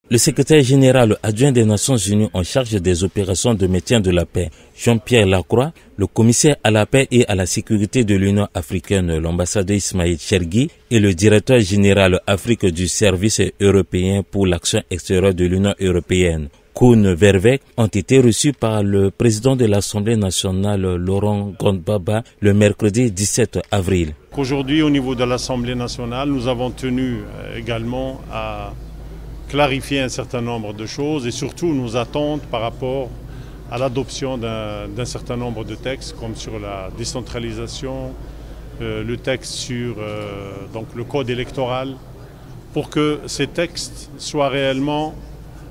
Le secrétaire général adjoint des Nations Unies en charge des opérations de maintien de la paix, Jean-Pierre Lacroix, le commissaire à la paix et à la sécurité de l'Union africaine, l'ambassadeur Ismail Chergui et le directeur général Afrique du Service européen pour l'action extérieure de l'Union européenne, Koen Verweyck, ont été reçus par le président de l'Assemblée nationale, Laurent Gbagbo, le mercredi 17 avril. Aujourd'hui, au niveau de l'Assemblée nationale, nous avons tenu également à clarifier un certain nombre de choses et surtout nos attentes par rapport à l'adoption d'un certain nombre de textes comme sur la décentralisation, le texte sur donc le code électoral, pour que ces textes soient réellement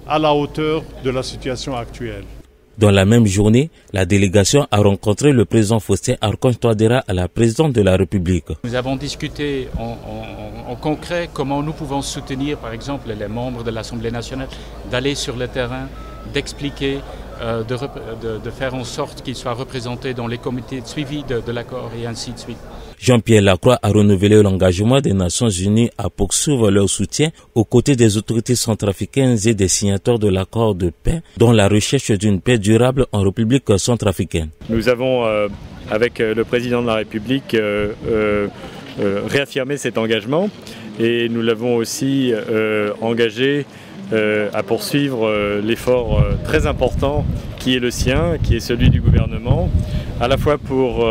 à la hauteur de la situation actuelle. Dans la même journée, la délégation a rencontré le président Faustin Archange Touadéra à la présidence de la République. Nous avons discuté en concret comment nous pouvons soutenir, par exemple, les membres de l'Assemblée nationale, d'aller sur le terrain, d'expliquer, de faire en sorte qu'ils soient représentés dans les comités de suivi de l'accord et ainsi de suite. Jean-Pierre Lacroix a renouvelé l'engagement des Nations Unies à poursuivre leur soutien aux côtés des autorités centrafricaines et des signataires de l'accord de paix, dont la recherche d'une paix durable en République centrafricaine. Nous avons, avec le président de la République, réaffirmé cet engagement et nous l'avons aussi engagé à poursuivre l'effort très important qui est le sien, qui est celui du gouvernement, à la fois pour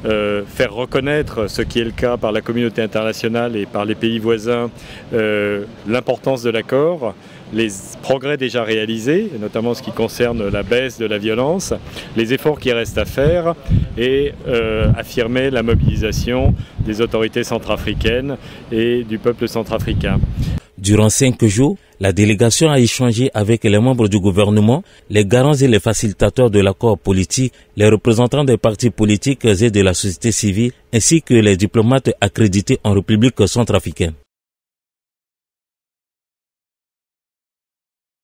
faire reconnaître, ce qui est le cas par la communauté internationale et par les pays voisins, l'importance de l'accord, les progrès déjà réalisés, notamment ce qui concerne la baisse de la violence, les efforts qui restent à faire et affirmer la mobilisation des autorités centrafricaines et du peuple centrafricain. Durant 5 jours, la délégation a échangé avec les membres du gouvernement, les garants et les facilitateurs de l'accord politique, les représentants des partis politiques et de la société civile, ainsi que les diplomates accrédités en République centrafricaine.